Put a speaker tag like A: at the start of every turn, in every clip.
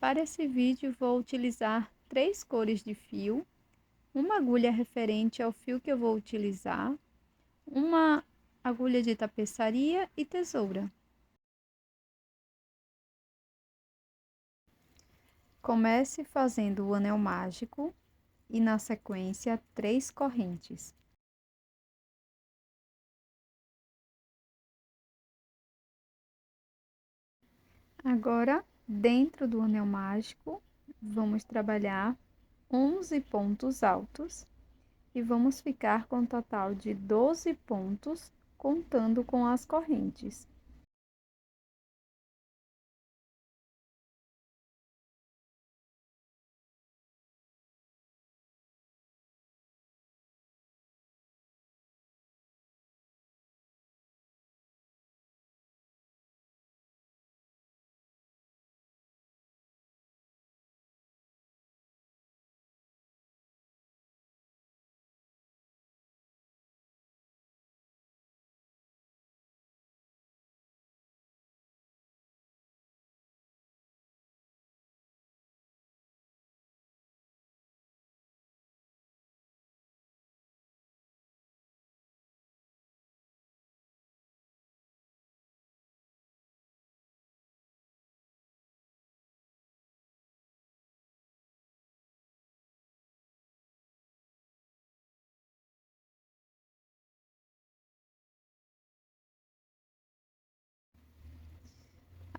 A: Para esse vídeo, vou utilizar 3 cores de fio, uma agulha referente ao fio que eu vou utilizar, uma agulha de tapeçaria e tesoura. Comece fazendo o anel mágico e, na sequência, 3 correntes. Agora, dentro do anel mágico, vamos trabalhar 11 pontos altos e vamos ficar com um total de 12 pontos, contando com as correntes.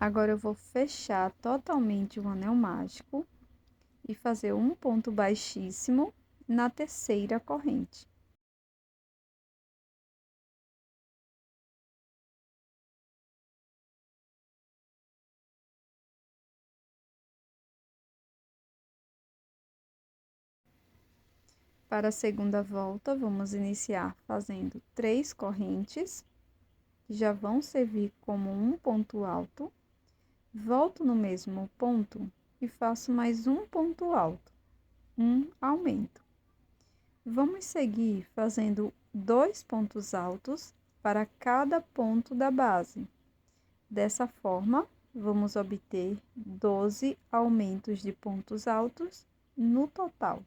A: Agora eu vou fechar totalmente o anel mágico e fazer um ponto baixíssimo na terceira corrente. Para a segunda volta, vamos iniciar fazendo 3 correntes, que já vão servir como um ponto alto. Volto no mesmo ponto e faço mais um ponto alto, um aumento. Vamos seguir fazendo 2 pontos altos para cada ponto da base. Dessa forma, vamos obter 12 aumentos de pontos altos no total.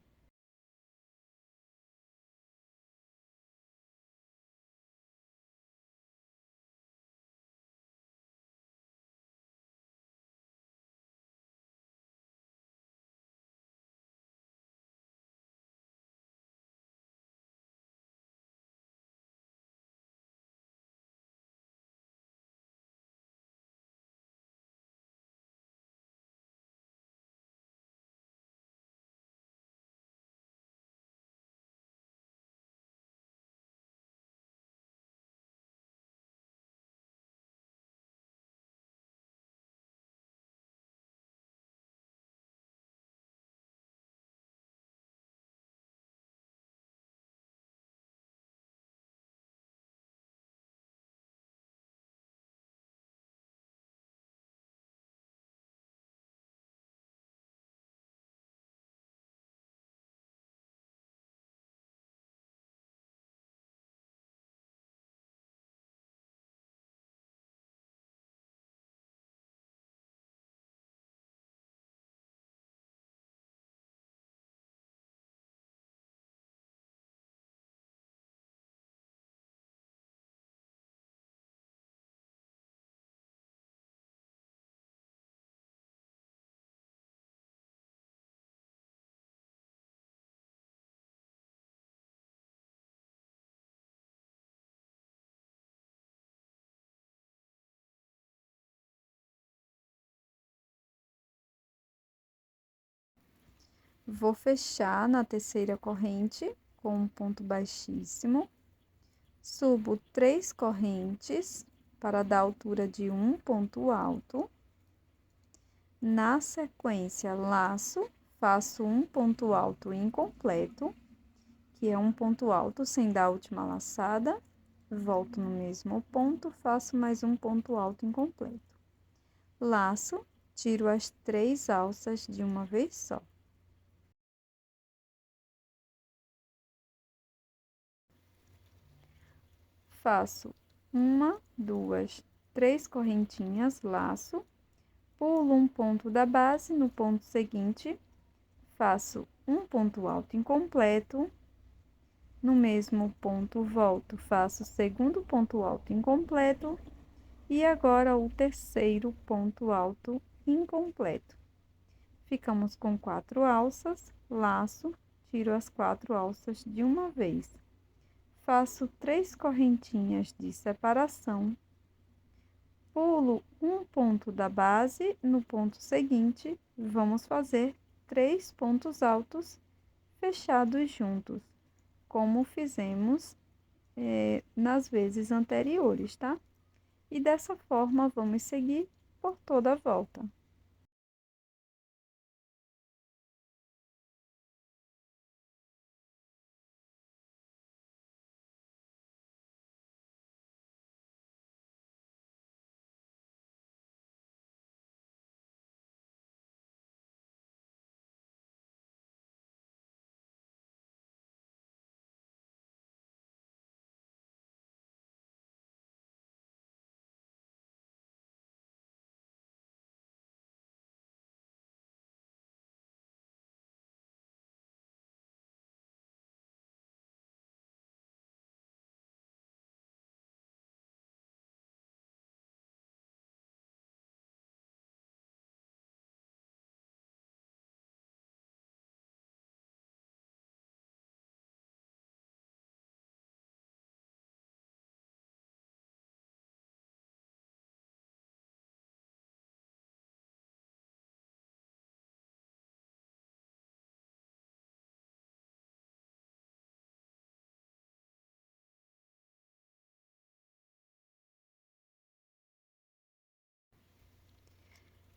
A: Vou fechar na terceira corrente com um ponto baixíssimo, subo 3 correntes para dar altura de um ponto alto. Na sequência, laço, faço um ponto alto incompleto, que é um ponto alto sem dar a última laçada, volto no mesmo ponto, faço mais um ponto alto incompleto. Laço, tiro as 3 alças de uma vez só. Faço uma, duas, 3 correntinhas, laço. Pulo um ponto da base, no ponto seguinte, faço um ponto alto incompleto, no mesmo ponto volto, faço o segundo ponto alto incompleto, e agora o terceiro ponto alto incompleto. Ficamos com 4 alças, laço, tiro as 4 alças de uma vez. Faço 3 correntinhas de separação, pulo um ponto da base, no ponto seguinte, vamos fazer 3 pontos altos fechados juntos, como fizemos nas vezes anteriores, tá? E dessa forma, vamos seguir por toda a volta.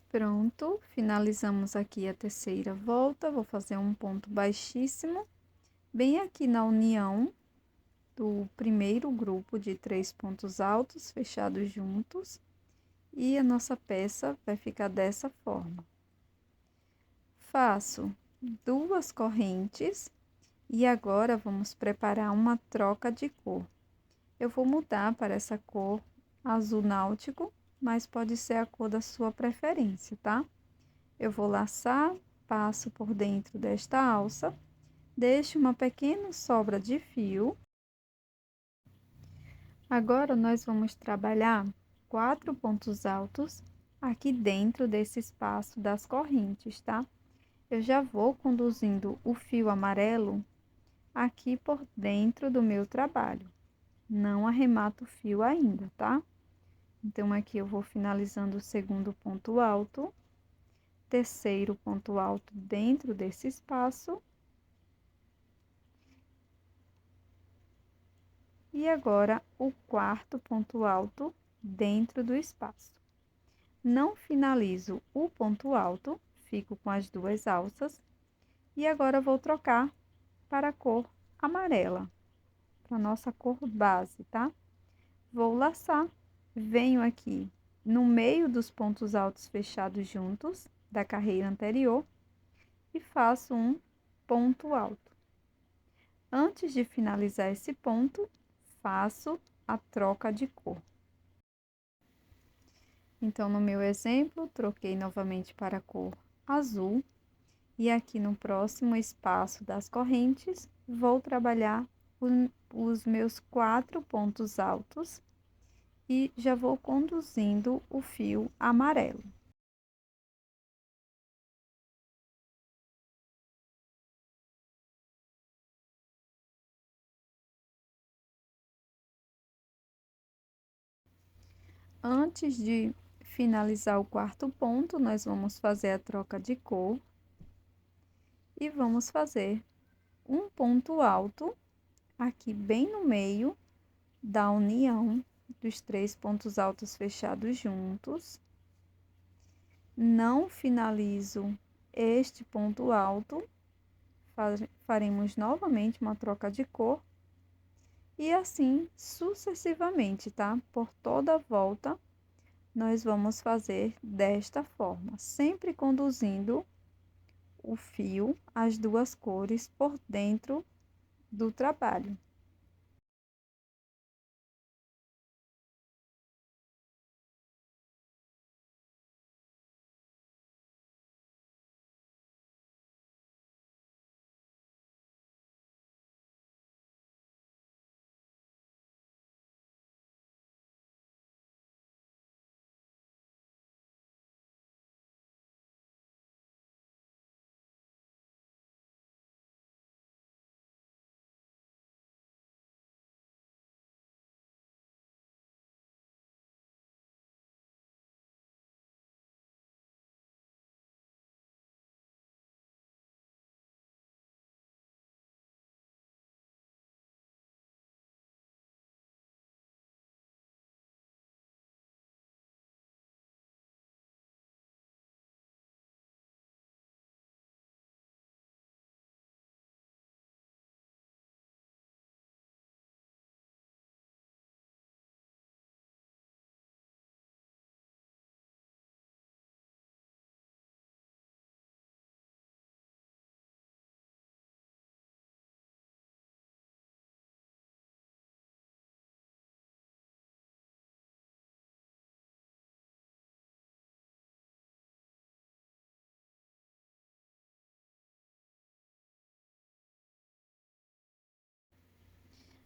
A: Pronto, finalizamos aqui a terceira volta. Vou fazer um ponto baixíssimo, bem aqui na união do primeiro grupo de 3 pontos altos fechados juntos, e a nossa peça vai ficar dessa forma. Faço 2 correntes e agora vamos preparar uma troca de cor. Eu vou mudar para essa cor azul náutico, mas pode ser a cor da sua preferência, tá? Eu vou laçar, passo por dentro desta alça, deixo uma pequena sobra de fio. Agora, nós vamos trabalhar 4 pontos altos aqui dentro desse espaço das correntes, tá? Eu já vou conduzindo o fio amarelo aqui por dentro do meu trabalho. Não arremato o fio ainda, tá? Então, aqui eu vou finalizando o segundo ponto alto, terceiro ponto alto dentro desse espaço. E agora, o quarto ponto alto dentro do espaço. Não finalizo o ponto alto, fico com as 2 alças. E agora, vou trocar para a cor amarela, para a nossa cor base, tá? Vou laçar, venho aqui no meio dos pontos altos fechados juntos da carreira anterior e faço um ponto alto. Antes de finalizar esse ponto, faço a troca de cor. Então, no meu exemplo, troquei novamente para a cor azul, e aqui no próximo espaço das correntes, vou trabalhar os meus 4 pontos altos e já vou conduzindo o fio amarelo. Antes de finalizar o quarto ponto, nós vamos fazer a troca de cor e vamos fazer um ponto alto aqui bem no meio da união dos 3 pontos altos fechados juntos. Não finalizo este ponto alto, faremos novamente uma troca de cor e assim sucessivamente, tá? Por toda a volta, nós vamos fazer desta forma, sempre conduzindo o fio, as 2 cores, por dentro do trabalho.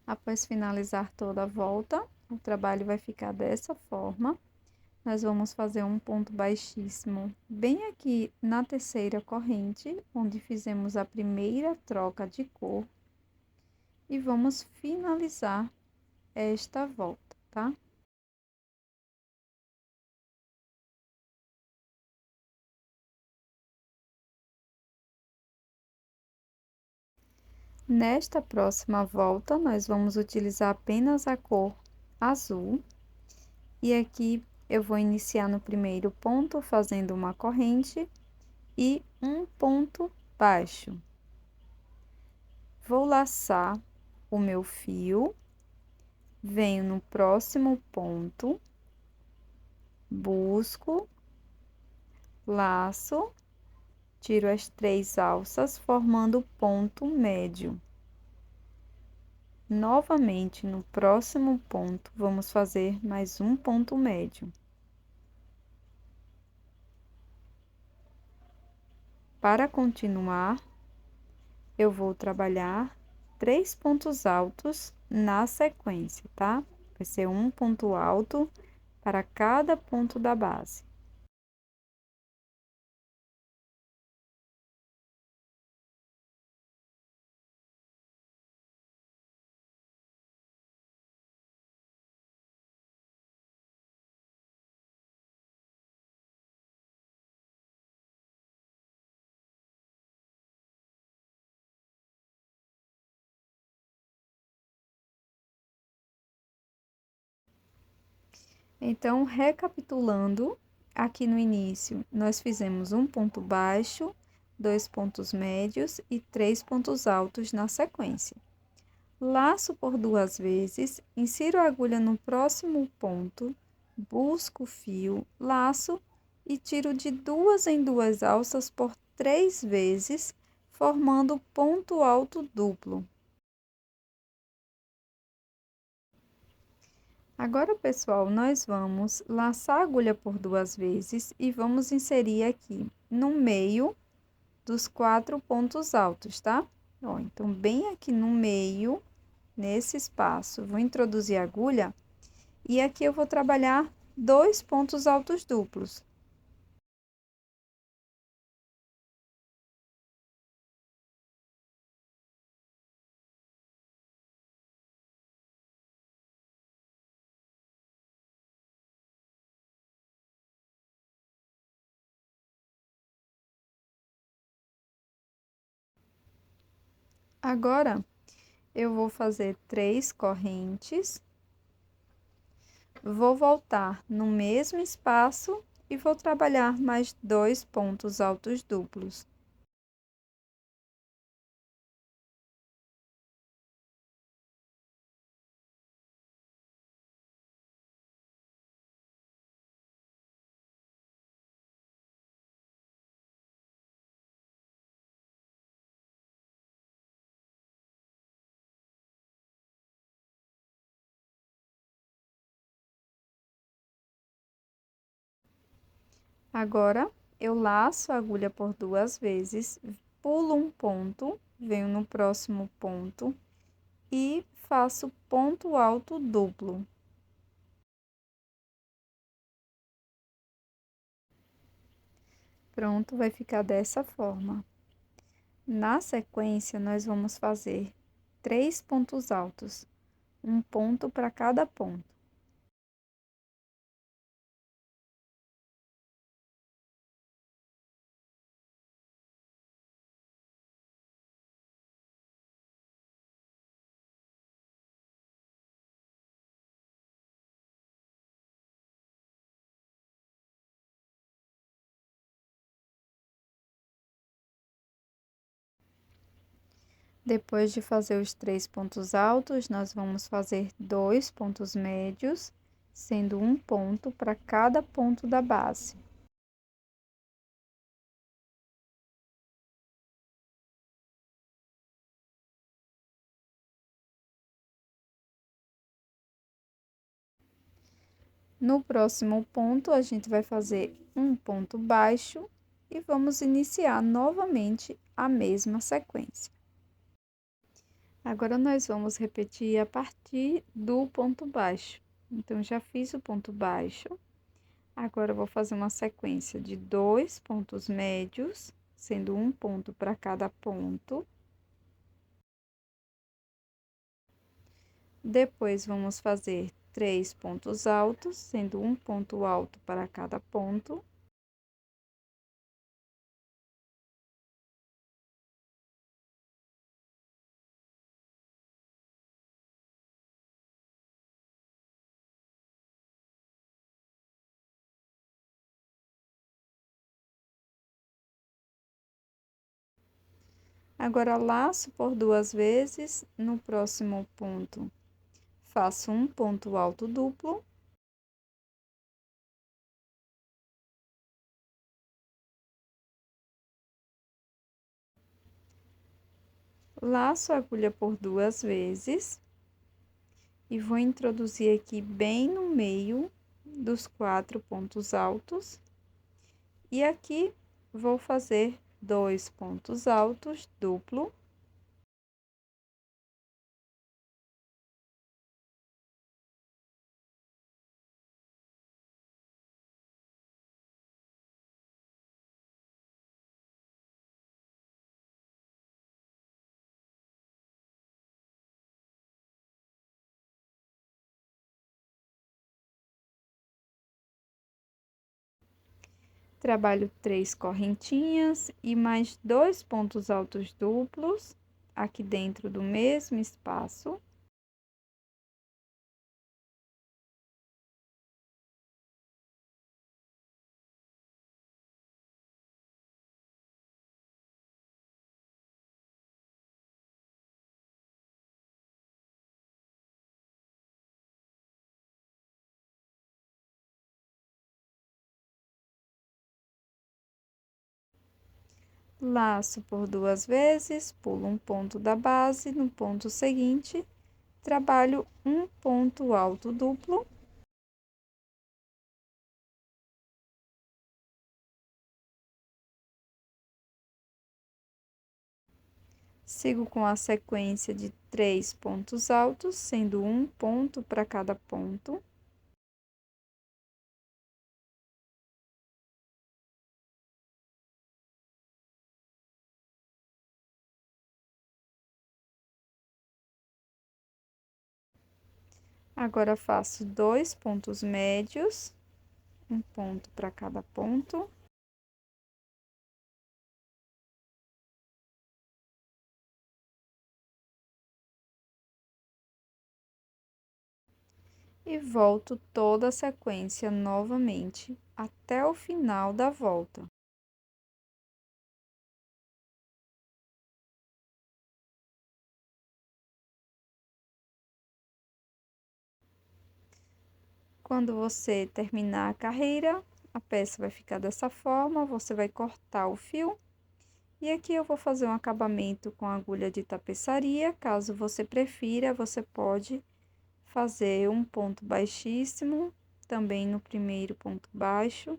A: Após finalizar toda a volta, o trabalho vai ficar dessa forma. Nós vamos fazer um ponto baixíssimo bem aqui na terceira corrente, onde fizemos a primeira troca de cor. E vamos finalizar esta volta, tá? Nesta próxima volta, nós vamos utilizar apenas a cor azul. E aqui eu vou iniciar no primeiro ponto, fazendo uma corrente e um ponto baixo. Vou laçar o meu fio, venho no próximo ponto, busco, laço, tiro as 3 alças, formando o ponto médio. Novamente, no próximo ponto, vamos fazer mais um ponto médio. Para continuar, eu vou trabalhar 3 pontos altos na sequência, tá? Vai ser um ponto alto para cada ponto da base. Então, recapitulando, aqui no início, nós fizemos um ponto baixo, 2 pontos médios e 3 pontos altos na sequência. Laço por 2 vezes, insiro a agulha no próximo ponto, busco o fio, laço e tiro de 2 em 2 alças por 3 vezes, formando ponto alto duplo. Agora, pessoal, nós vamos laçar a agulha por 2 vezes e vamos inserir aqui no meio dos 4 pontos altos, tá? Ó, então, bem aqui no meio, nesse espaço, vou introduzir a agulha e aqui eu vou trabalhar 2 pontos altos duplos. Agora, eu vou fazer 3 correntes, vou voltar no mesmo espaço e vou trabalhar mais 2 pontos altos duplos. Agora, eu laço a agulha por 2 vezes, pulo um ponto, venho no próximo ponto e faço ponto alto duplo. Pronto, vai ficar dessa forma. Na sequência, nós vamos fazer 3 pontos altos, um ponto para cada ponto. Depois de fazer os 3 pontos altos, nós vamos fazer 2 pontos médios, sendo um ponto para cada ponto da base. No próximo ponto, a gente vai fazer um ponto baixo e vamos iniciar novamente a mesma sequência. Agora, nós vamos repetir a partir do ponto baixo. Então, já fiz o ponto baixo. Agora, eu vou fazer uma sequência de 2 pontos médios, sendo um ponto para cada ponto. Depois, vamos fazer 3 pontos altos, sendo um ponto alto para cada ponto. Agora, laço por 2 vezes, no próximo ponto, faço um ponto alto duplo. Laço a agulha por 2 vezes e vou introduzir aqui bem no meio dos 4 pontos altos. E aqui vou fazer 2 pontos altos duplo. Trabalho 3 correntinhas e mais 2 pontos altos duplos aqui dentro do mesmo espaço. Laço por 2 vezes, pulo um ponto da base, no ponto seguinte, trabalho um ponto alto duplo. Sigo com a sequência de 3 pontos altos, sendo um ponto para cada ponto. Agora, faço 2 pontos médios, um ponto para cada ponto. E volto toda a sequência novamente até o final da volta. Quando você terminar a carreira, a peça vai ficar dessa forma, você vai cortar o fio. E aqui eu vou fazer um acabamento com agulha de tapeçaria, caso você prefira, você pode fazer um ponto baixíssimo, também no primeiro ponto baixo,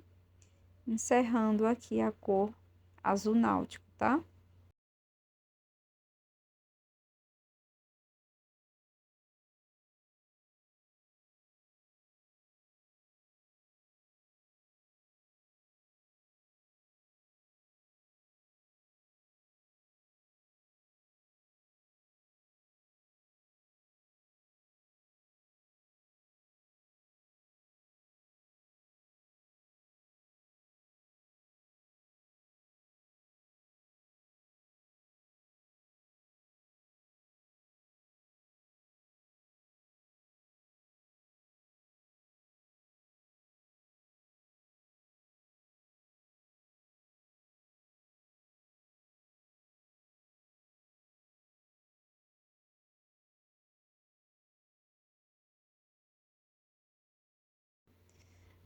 A: encerrando aqui a cor azul náutico, tá?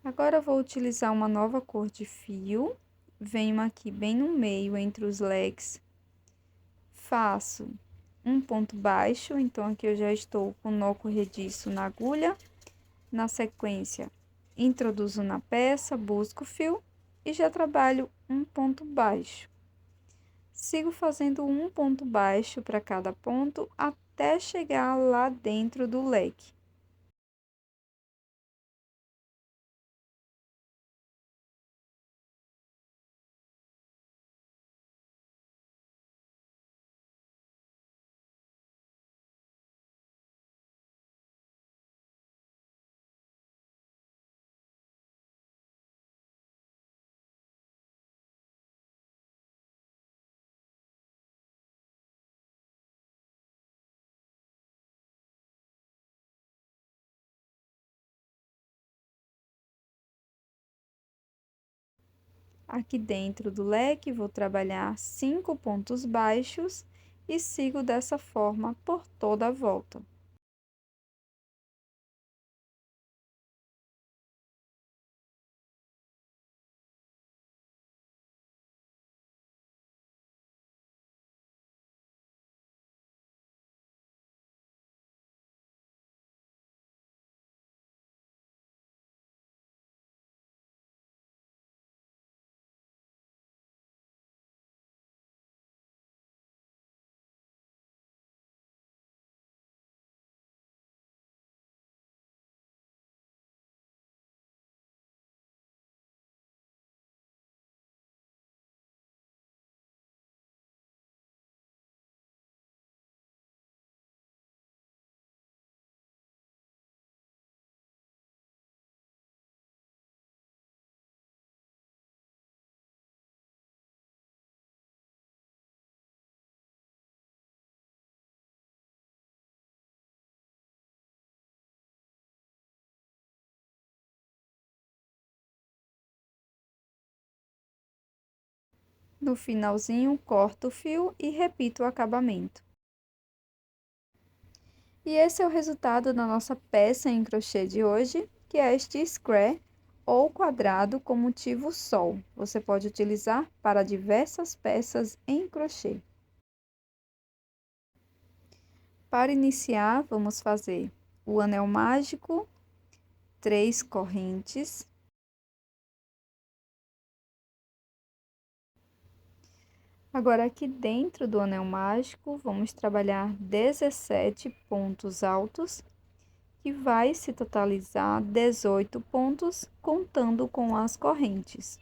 A: Agora, eu vou utilizar uma nova cor de fio, venho aqui bem no meio, entre os leques, faço um ponto baixo, então aqui eu já estou com nó corrediço na agulha. Na sequência, introduzo na peça, busco o fio e já trabalho um ponto baixo. Sigo fazendo um ponto baixo para cada ponto até chegar lá dentro do leque. Aqui dentro do leque, vou trabalhar 5 pontos baixos e sigo dessa forma por toda a volta. No finalzinho, corto o fio e repito o acabamento. E esse é o resultado da nossa peça em crochê de hoje, que é este square ou quadrado com motivo sol. Você pode utilizar para diversas peças em crochê. Para iniciar, vamos fazer o anel mágico, 3 correntes. Agora, aqui dentro do anel mágico, vamos trabalhar 17 pontos altos, que vai se totalizar 18 pontos, contando com as correntes.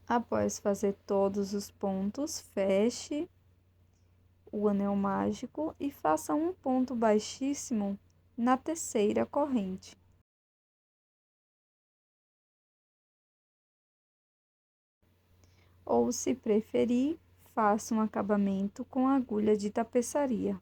A: Após fazer todos os pontos, feche o anel mágico e faça um ponto baixíssimo na terceira corrente. Ou, se preferir, faça um acabamento com agulha de tapeçaria.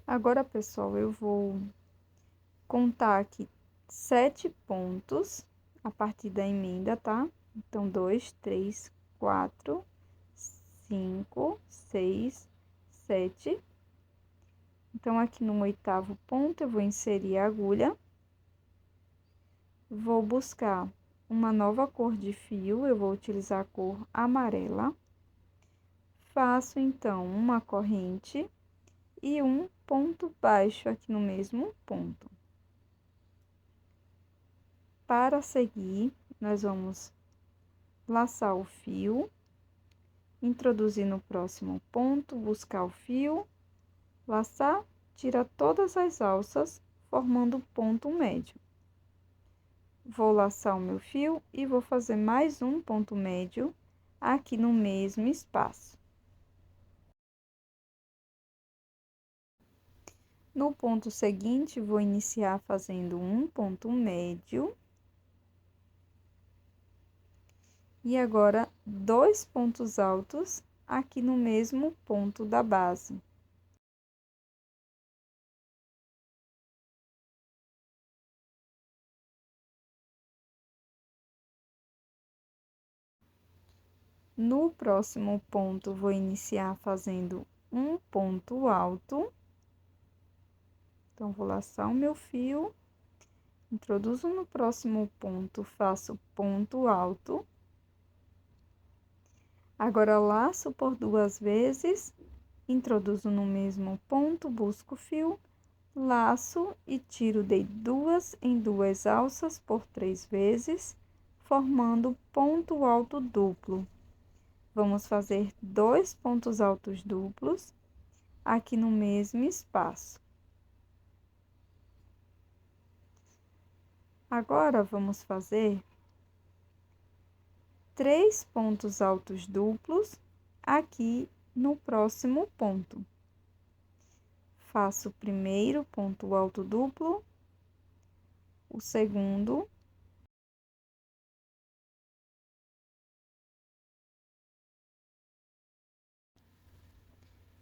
A: Agora, pessoal, eu vou contar aqui 7 pontos a partir da emenda, tá? Então, 2, 3, 4, 5, 6, 7. Então, aqui no 8º ponto, eu vou inserir a agulha. Vou buscar uma nova cor de fio, eu vou utilizar a cor amarela. Faço, então, uma corrente e um ponto baixo aqui no mesmo ponto. Para seguir, nós vamos laçar o fio, introduzir no próximo ponto, buscar o fio, laçar, tirar todas as alças, formando ponto médio. Vou laçar o meu fio e vou fazer mais um ponto médio aqui no mesmo espaço. No ponto seguinte, vou iniciar fazendo um ponto médio. E agora, 2 pontos altos aqui no mesmo ponto da base. No próximo ponto, vou iniciar fazendo um ponto alto. Então, vou laçar o meu fio, introduzo no próximo ponto, faço ponto alto. Agora, laço por 2 vezes, introduzo no mesmo ponto, busco o fio, laço e tiro de 2 em 2 alças por 3 vezes, formando ponto alto duplo. Vamos fazer 2 pontos altos duplos aqui no mesmo espaço. Agora, vamos fazer 3 pontos altos duplos aqui no próximo ponto. Faço o primeiro ponto alto duplo, o segundo,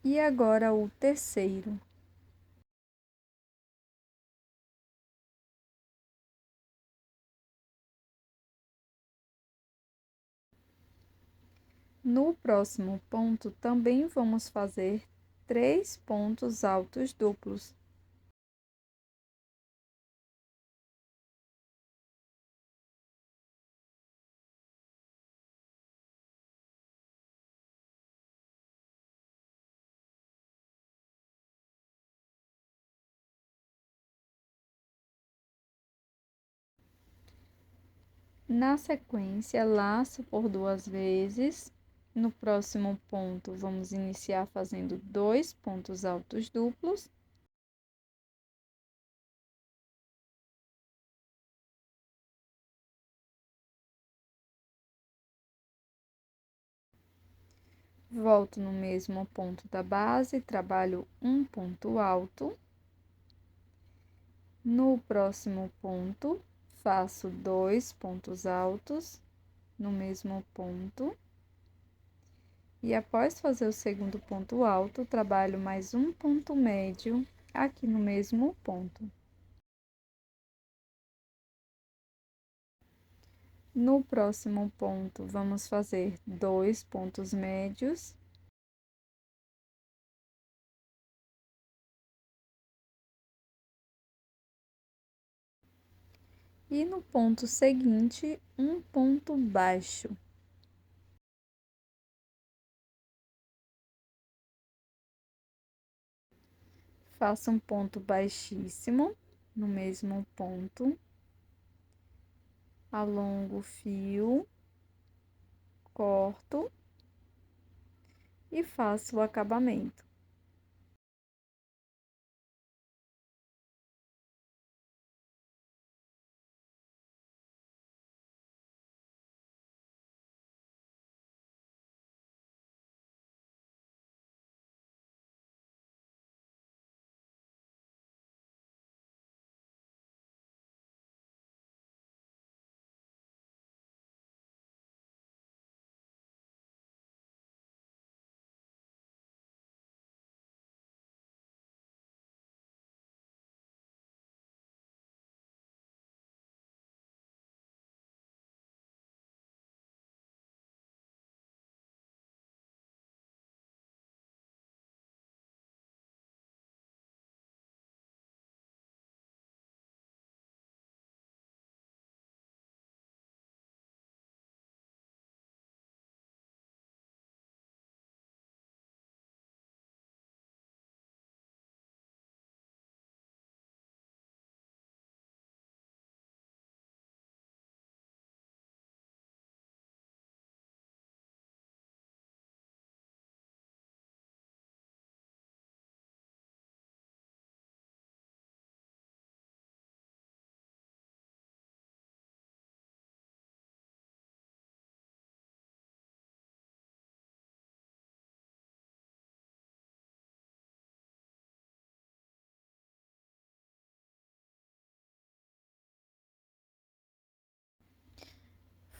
A: e agora o terceiro. No próximo ponto, também vamos fazer 3 pontos altos duplos. Na sequência, laço por 2 vezes. No próximo ponto, vamos iniciar fazendo 2 pontos altos duplos. Volto no mesmo ponto da base, trabalho um ponto alto. No próximo ponto, faço 2 pontos altos no mesmo ponto. E após fazer o segundo ponto alto, trabalho mais um ponto médio aqui no mesmo ponto. No próximo ponto, vamos fazer 2 pontos médios. E no ponto seguinte, um ponto baixo. Faço um ponto baixíssimo no mesmo ponto. Alongo o fio, corto e faço o acabamento.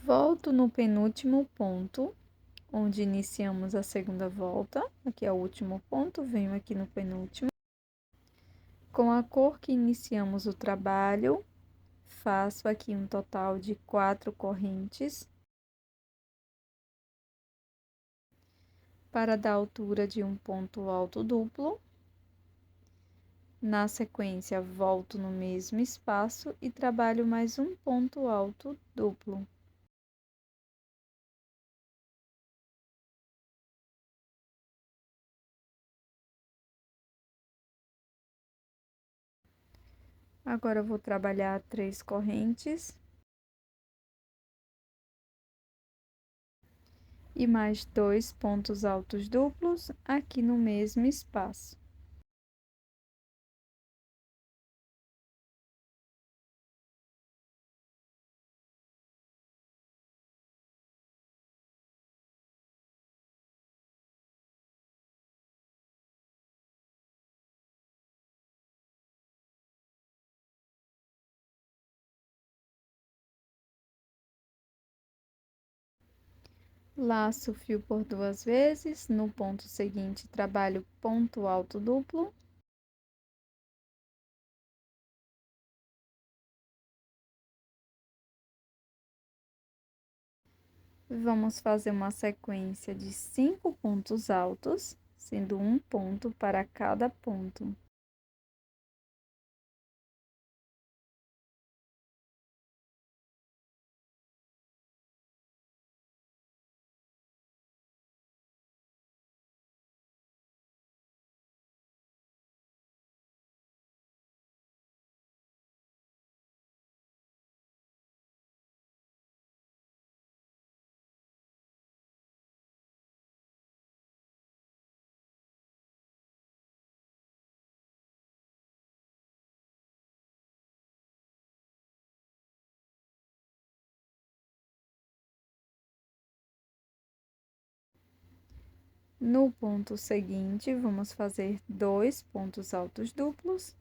A: Volto no penúltimo ponto, onde iniciamos a segunda volta. Aqui é o último ponto, venho aqui no penúltimo. Com a cor que iniciamos o trabalho, faço aqui um total de 4 correntes. Para dar altura de um ponto alto duplo. Na sequência, volto no mesmo espaço e trabalho mais um ponto alto duplo. Agora, eu vou trabalhar 3 correntes. E mais 2 pontos altos duplos aqui no mesmo espaço. Laço o fio por 2 vezes, no ponto seguinte, trabalho ponto alto duplo. Vamos fazer uma sequência de 5 pontos altos, sendo um ponto para cada ponto. No ponto seguinte, vamos fazer 2 pontos altos duplos.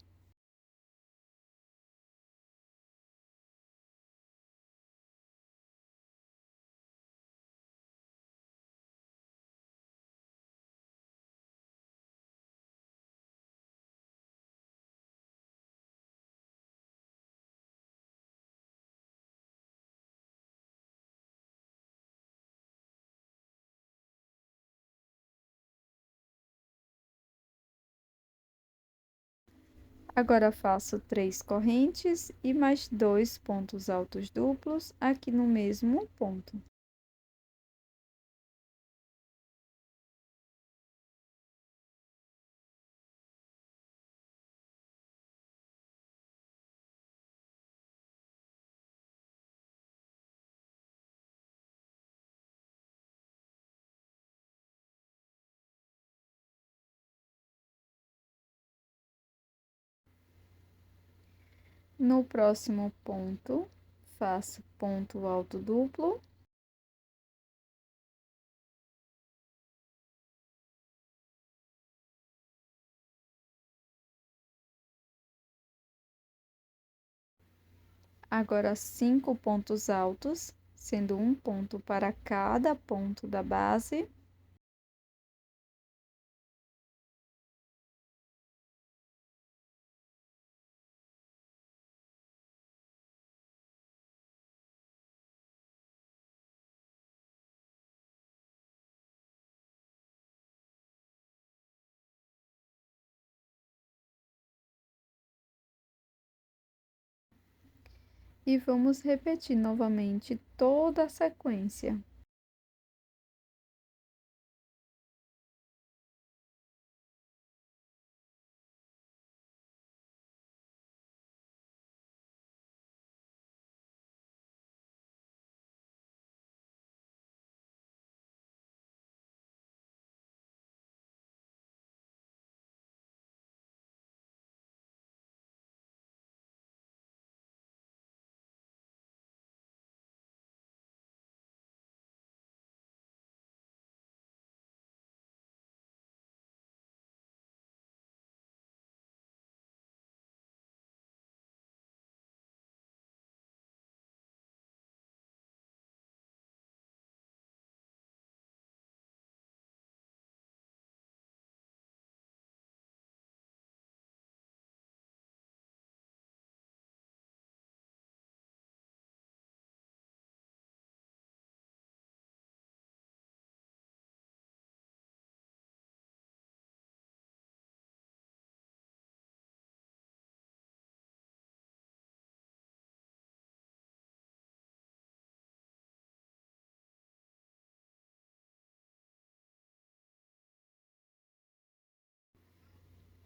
A: Agora, faço 3 correntes e mais 2 pontos altos duplos aqui no mesmo ponto. No próximo ponto, faço ponto alto duplo. Agora, 5 pontos altos, sendo um ponto para cada ponto da base. E vamos repetir novamente toda a sequência.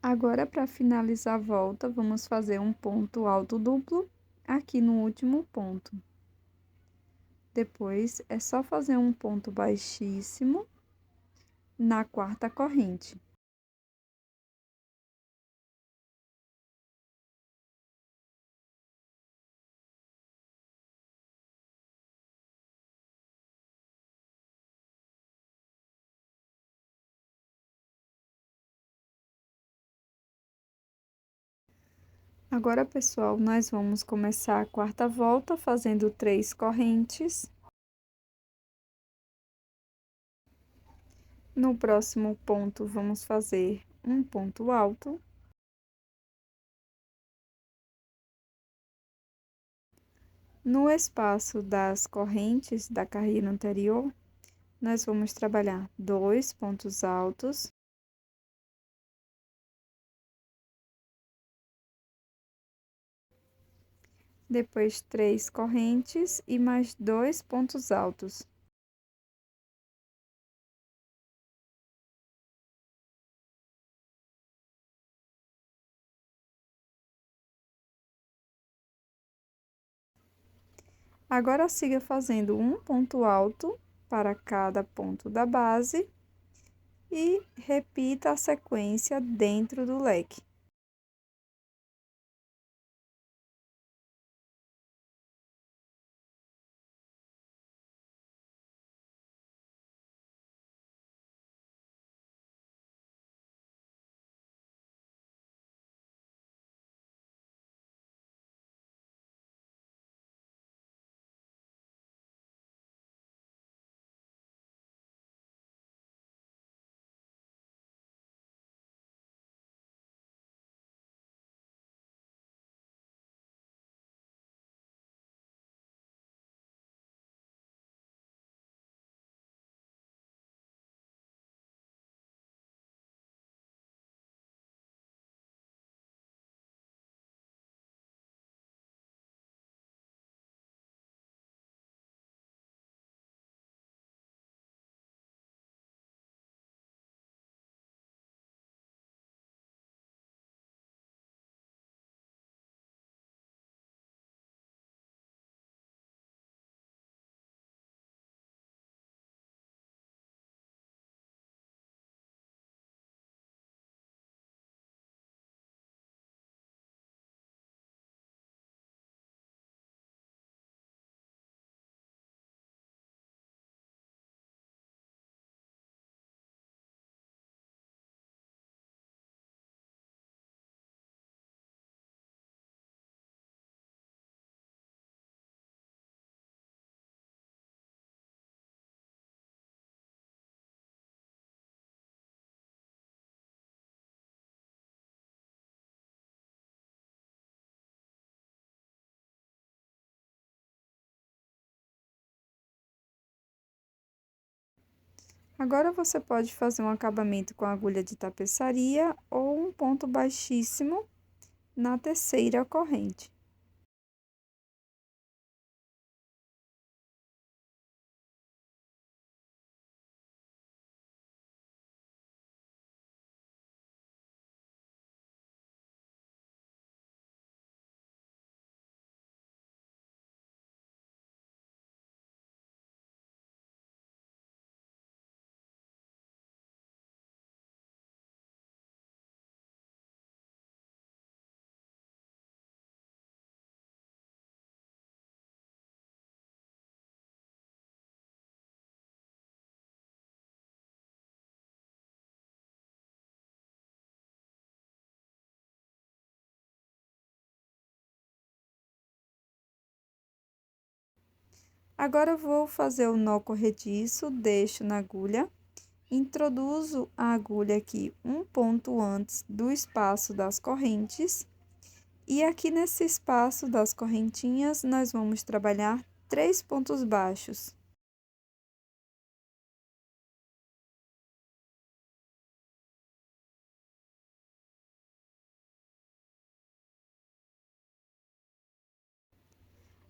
A: Agora, para finalizar a volta, vamos fazer um ponto alto duplo aqui no último ponto. Depois, é só fazer um ponto baixíssimo na quarta corrente. Agora, pessoal, nós vamos começar a quarta volta fazendo 3 correntes. No próximo ponto, vamos fazer um ponto alto. No espaço das correntes da carreira anterior, nós vamos trabalhar 2 pontos altos. Depois 3 correntes e mais 2 pontos altos. Agora, siga fazendo um ponto alto para cada ponto da base e repita a sequência dentro do leque. Agora, você pode fazer um acabamento com agulha de tapeçaria ou um ponto baixíssimo na terceira corrente. Agora, eu vou fazer o nó corrediço, deixo na agulha, introduzo a agulha aqui um ponto antes do espaço das correntes, e aqui nesse espaço das correntinhas, nós vamos trabalhar 3 pontos baixos.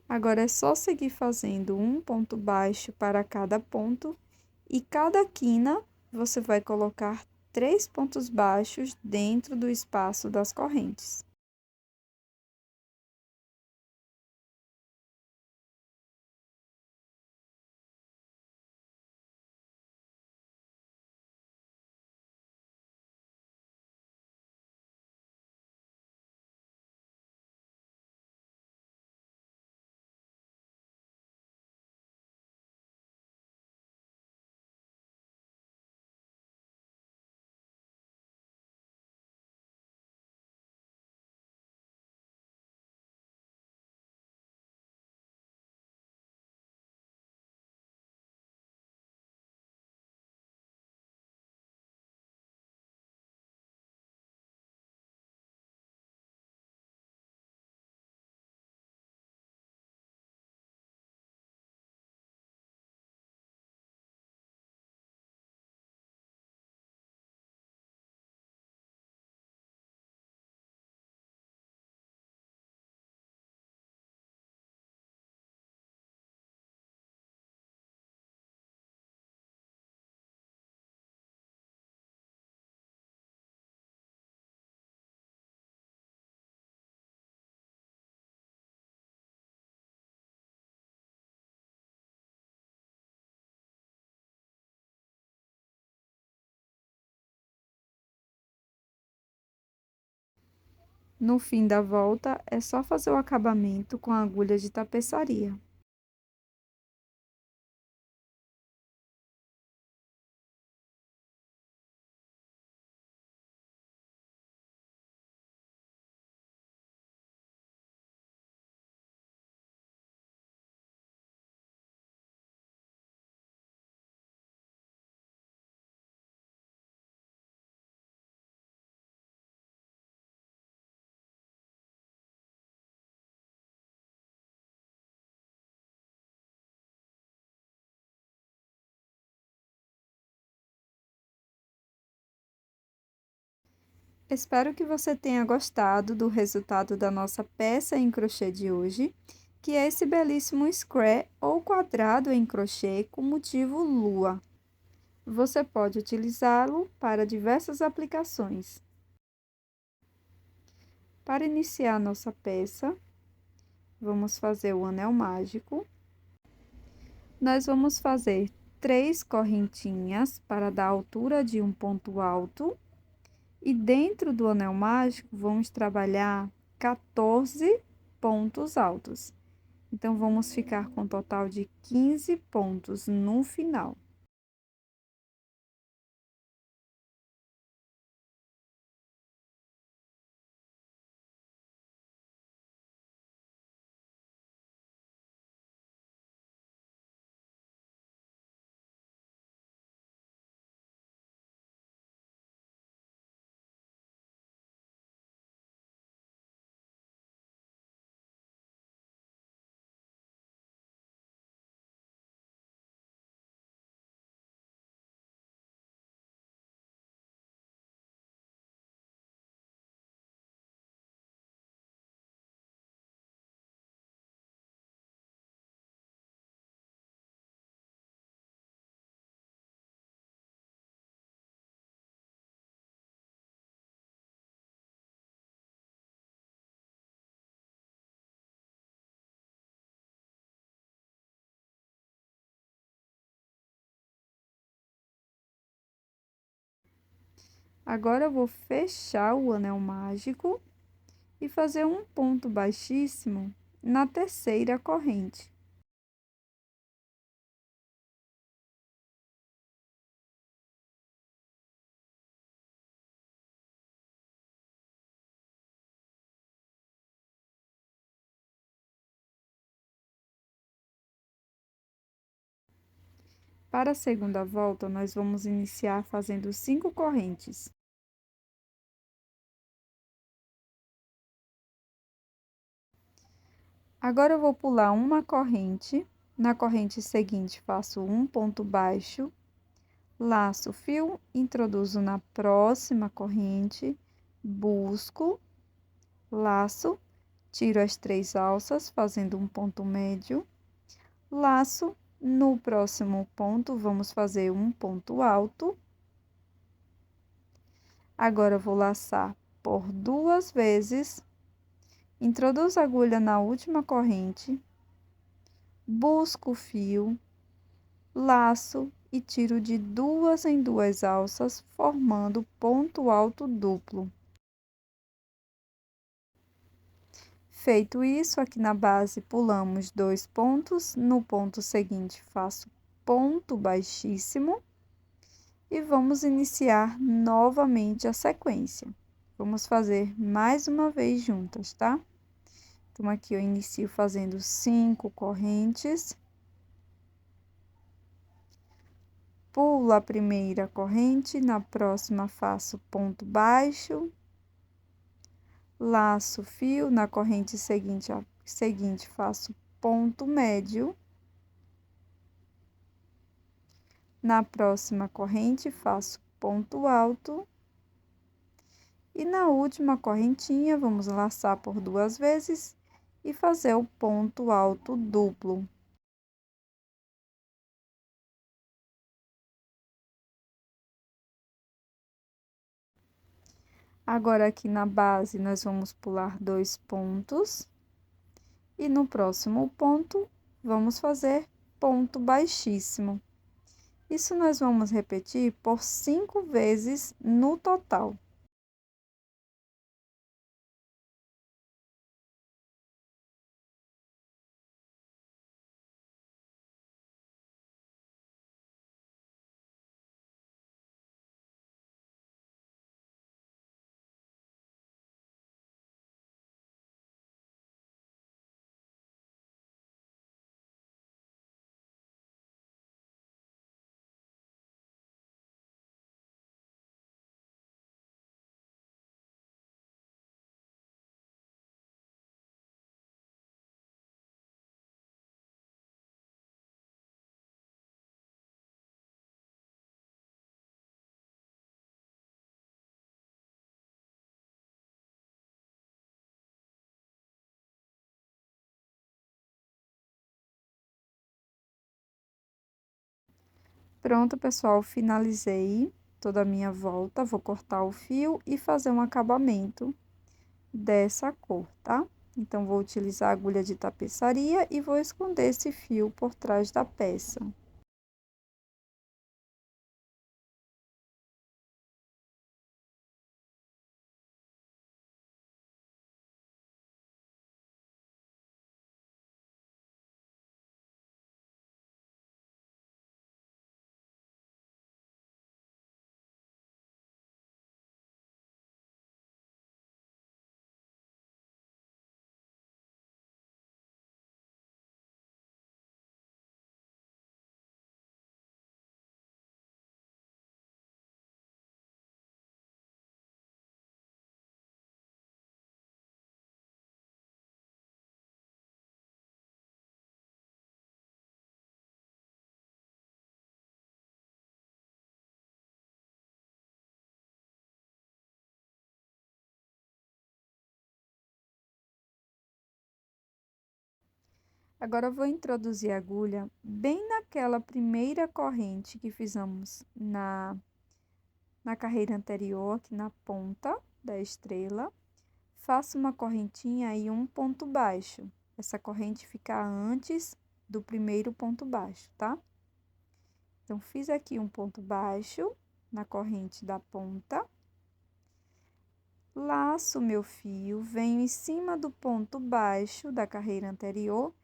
A: Agora, é só seguir fazendo um ponto baixo para cada ponto, e cada quina você vai colocar 3 pontos baixos dentro do espaço das correntes. No fim da volta, é só fazer o acabamento com a agulha de tapeçaria. Espero que você tenha gostado do resultado da nossa peça em crochê de hoje, que é esse belíssimo square ou quadrado em crochê com motivo lua. Você pode utilizá-lo para diversas aplicações. Para iniciar nossa peça, vamos fazer o anel mágico. Nós vamos fazer 3 correntinhas para dar a altura de um ponto alto. E dentro do anel mágico, vamos trabalhar 14 pontos altos. Então, vamos ficar com um total de 15 pontos no final. Agora, eu vou fechar o anel mágico e fazer um ponto baixíssimo na terceira corrente. Para a segunda volta, nós vamos iniciar fazendo 5 correntes. Agora, eu vou pular uma corrente. Na corrente seguinte, faço um ponto baixo, laço o fio, introduzo na próxima corrente, busco, laço, tiro as 3 alças, fazendo um ponto médio, laço, no próximo ponto, vamos fazer um ponto alto, Agora, eu vou laçar por 2 vezes, introduzo a agulha na última corrente, busco o fio, laço e tiro de 2 em 2 alças, formando ponto alto duplo. Feito isso, aqui na base pulamos 2 pontos, no ponto seguinte faço ponto baixíssimo e vamos iniciar novamente a sequência. Vamos fazer mais uma vez juntas, tá? Então, aqui eu inicio fazendo 5 correntes. Pulo a primeira corrente, na próxima faço ponto baixo, laço o fio, na corrente seguinte faço ponto médio. Na próxima corrente, faço ponto alto. E na última correntinha, vamos laçar por 2 vezes e fazer o ponto alto duplo. Agora, aqui na base, nós vamos pular 2 pontos. E no próximo ponto, vamos fazer ponto baixíssimo. Isso nós vamos repetir por 5 vezes no total. Pronto, pessoal, finalizei toda a minha volta. Vou cortar o fio e fazer um acabamento dessa cor, tá? Então, vou utilizar a agulha de tapeçaria e vou esconder esse fio por trás da peça. Agora, eu vou introduzir a agulha bem naquela primeira corrente que fizemos na carreira anterior, aqui na ponta da estrela. Faço uma correntinha e um ponto baixo. Essa corrente fica antes do primeiro ponto baixo, tá? Então, fiz aqui um ponto baixo na corrente da ponta. Laço meu fio, venho em cima do ponto baixo da carreira anterior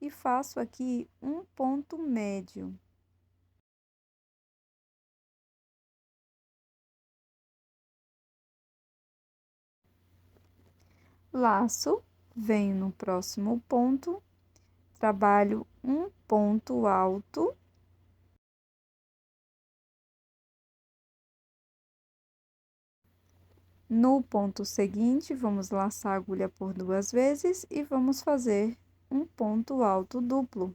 A: e faço aqui um ponto médio. Laço, venho no próximo ponto, trabalho um ponto alto. No ponto seguinte, vamos laçar a agulha por 2 vezes e vamos fazer um ponto alto duplo.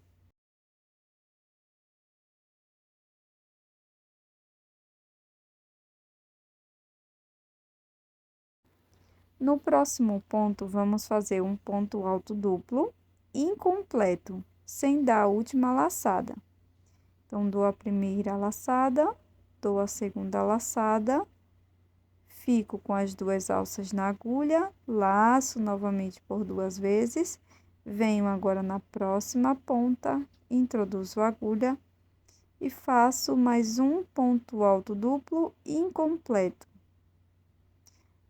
A: No próximo ponto, vamos fazer um ponto alto duplo incompleto, sem dar a última laçada. Então, dou a primeira laçada, dou a segunda laçada, Fico com as 2 alças na agulha, laço novamente por 2 vezes, venho agora na próxima ponta, introduzo a agulha e faço mais um ponto alto duplo incompleto.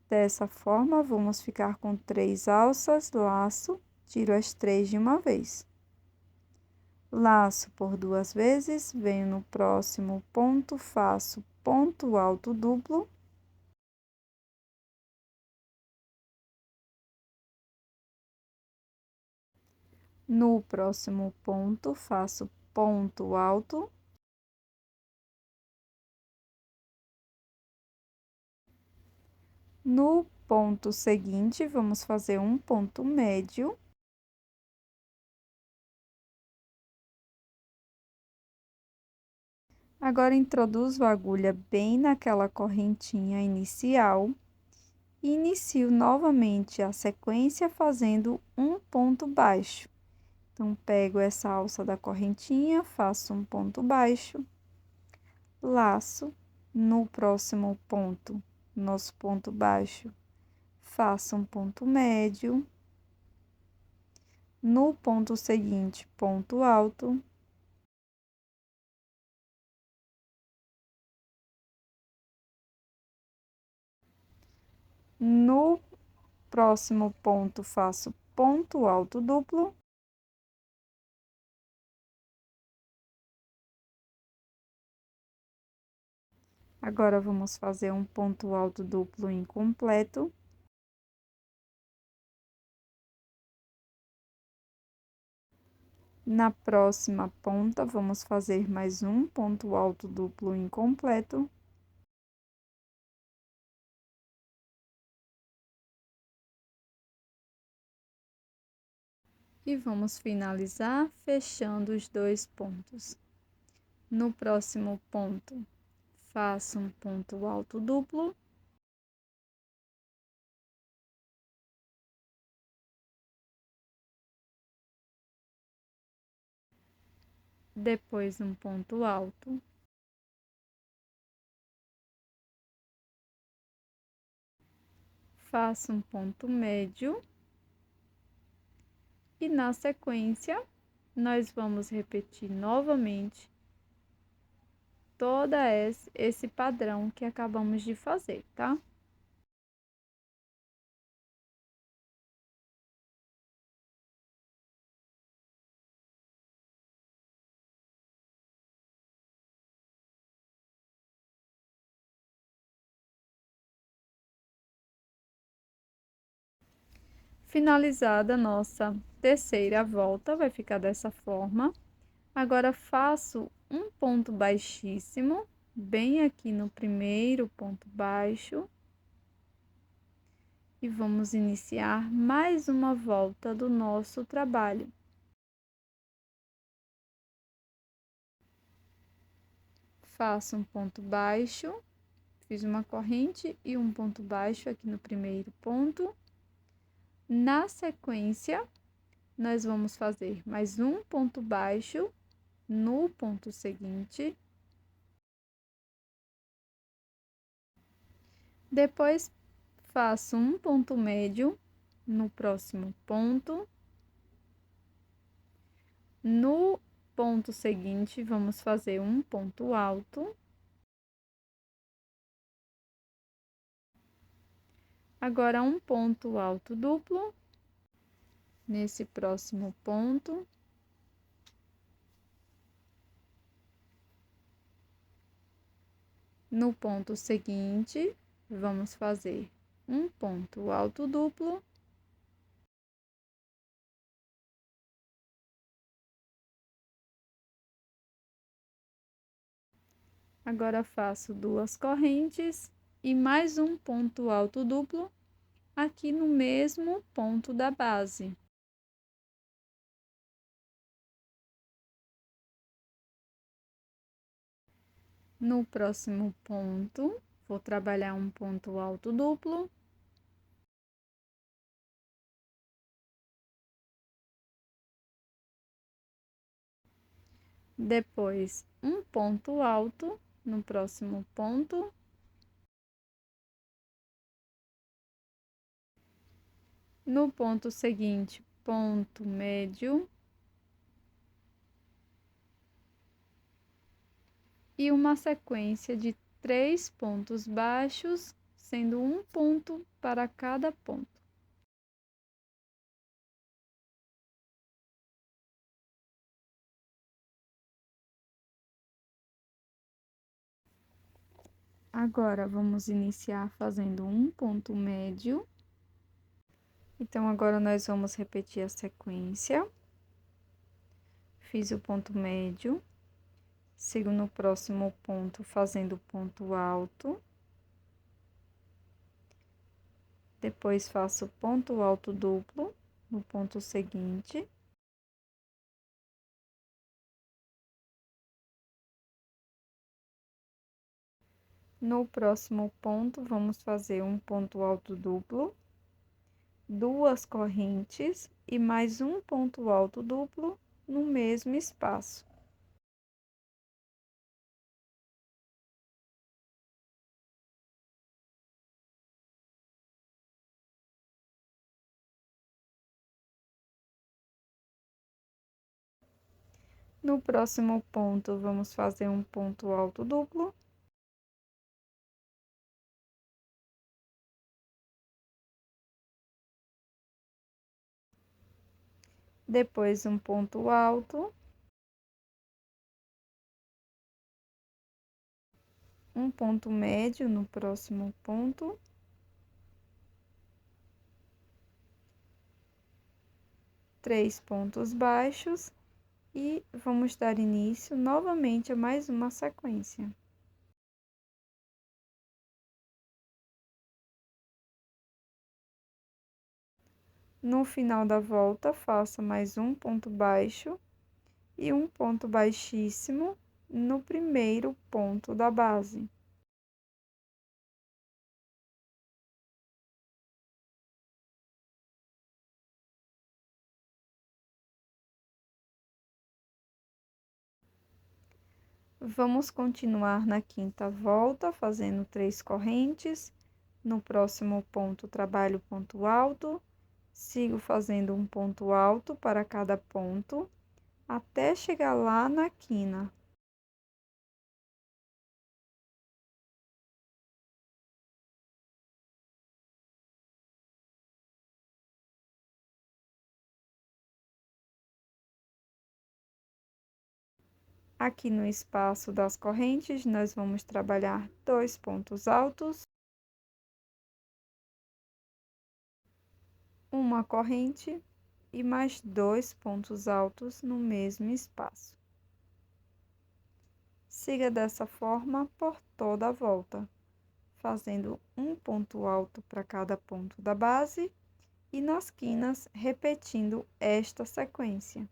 A: Dessa forma, vamos ficar com 3 alças, laço, tiro as 3 de uma vez. Laço por 2 vezes, venho no próximo ponto, faço ponto alto duplo. No próximo ponto, faço ponto alto. No ponto seguinte, vamos fazer um ponto médio. Agora, introduzo a agulha bem naquela correntinha inicial. E inicio novamente a sequência fazendo um ponto baixo. Então, pego essa alça da correntinha, faço um ponto baixo, laço, no próximo ponto, nosso ponto baixo, faço um ponto médio, no ponto seguinte, ponto alto. No próximo ponto, faço ponto alto duplo. Agora, vamos fazer um ponto alto duplo incompleto. Na próxima ponta, vamos fazer mais um ponto alto duplo incompleto. E vamos finalizar fechando os 2 pontos. No próximo ponto, faço um ponto alto duplo. Depois, um ponto alto. Faço um ponto médio. E na sequência, nós vamos repetir novamente todo esse padrão que acabamos de fazer, tá? Finalizada a nossa terceira volta, vai ficar dessa forma. Agora, faço um ponto baixíssimo, bem aqui no primeiro ponto baixo. E vamos iniciar mais uma volta do nosso trabalho. Faço um ponto baixo, fiz uma corrente e um ponto baixo aqui no primeiro ponto. Na sequência, nós vamos fazer mais um ponto baixo no ponto seguinte. Depois, faço um ponto médio no próximo ponto. No ponto seguinte, vamos fazer um ponto alto. Agora, um ponto alto duplo. Nesse próximo ponto. No ponto seguinte, vamos fazer um ponto alto duplo. Agora, faço 2 correntes e mais um ponto alto duplo aqui no mesmo ponto da base. No próximo ponto, vou trabalhar um ponto alto duplo. Depois, um ponto alto no próximo ponto. No ponto seguinte, ponto médio. E uma sequência de 3 pontos baixos, sendo um ponto para cada ponto. Agora, vamos iniciar fazendo um ponto médio. Então, agora nós vamos repetir a sequência. Fiz o ponto médio, sigo no próximo ponto fazendo ponto alto. Depois, faço ponto alto duplo no ponto seguinte. No próximo ponto, vamos fazer um ponto alto duplo, 2 correntes e mais um ponto alto duplo no mesmo espaço. No próximo ponto, vamos fazer um ponto alto duplo. Depois, um ponto alto. Um ponto médio no próximo ponto. Três pontos baixos. E vamos dar início novamente a mais uma sequência. No final da volta, faça mais um ponto baixo e um ponto baixíssimo no primeiro ponto da base. Vamos continuar na quinta volta, fazendo 3 correntes. No próximo ponto, trabalho ponto alto, sigo fazendo um ponto alto para cada ponto, até chegar lá na quina. Aqui no espaço das correntes, nós vamos trabalhar 2 pontos altos, uma corrente e mais 2 pontos altos no mesmo espaço. Siga dessa forma por toda a volta, fazendo um ponto alto para cada ponto da base e nas quinas repetindo esta sequência.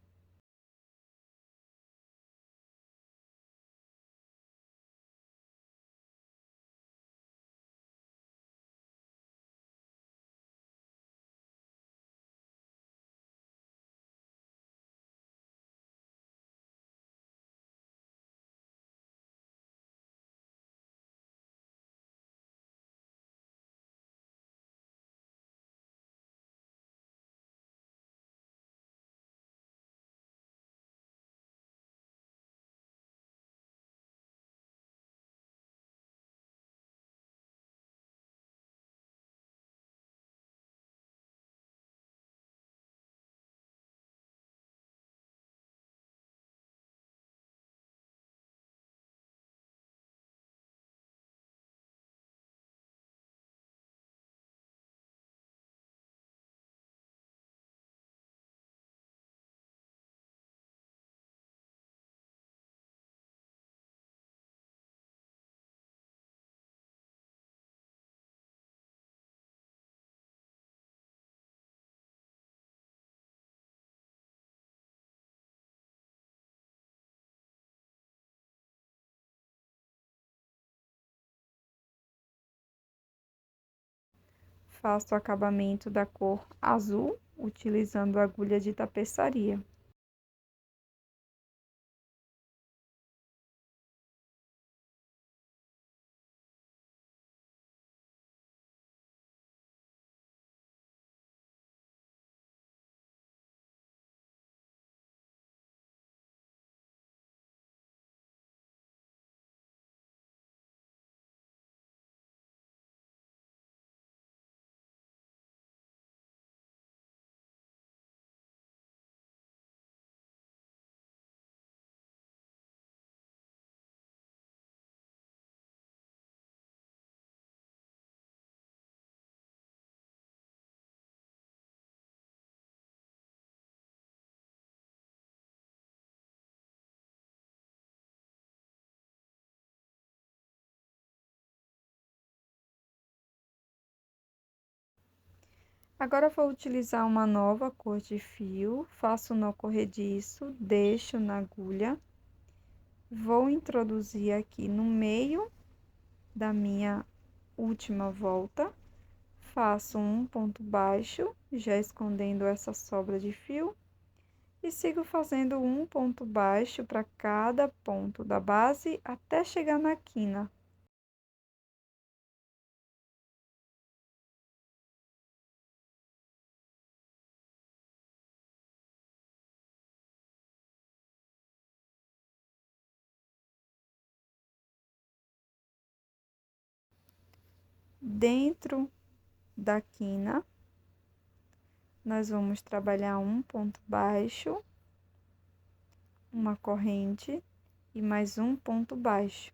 A: Faço o acabamento da cor azul, utilizando agulha de tapeçaria. Agora vou utilizar uma nova cor de fio, faço nó corrediço, deixo na agulha, vou introduzir aqui no meio da minha última volta, faço um ponto baixo, já escondendo essa sobra de fio, e sigo fazendo um ponto baixo para cada ponto da base até chegar na quina. Dentro da quina, nós vamos trabalhar um ponto baixo, uma corrente e mais um ponto baixo.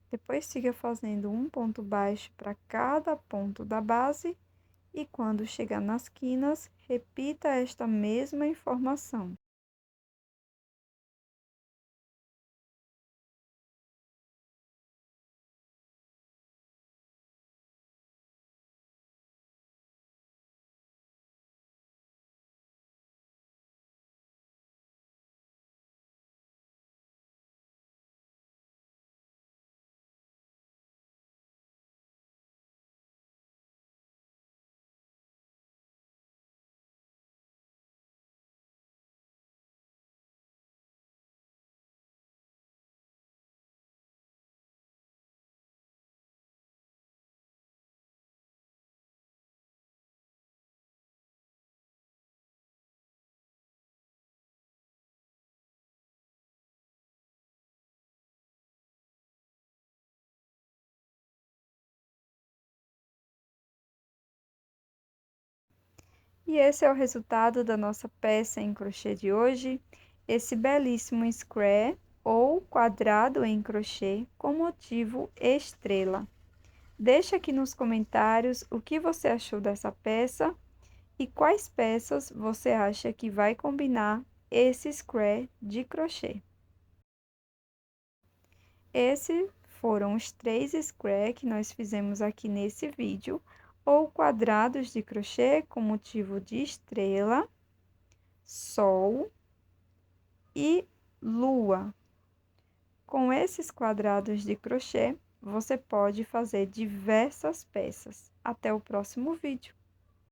A: Depois siga fazendo um ponto baixo para cada ponto da base e quando chegar nas quinas, repita esta mesma informação. E esse é o resultado da nossa peça em crochê de hoje, esse belíssimo square ou quadrado em crochê com motivo estrela. Deixa aqui nos comentários o que você achou dessa peça e quais peças você acha que vai combinar esse square de crochê. Esses foram os 3 square que nós fizemos aqui nesse vídeo, ou quadrados de crochê com motivo de estrela, sol e lua. Com esses quadrados de crochê, você pode fazer diversas peças. Até o próximo vídeo.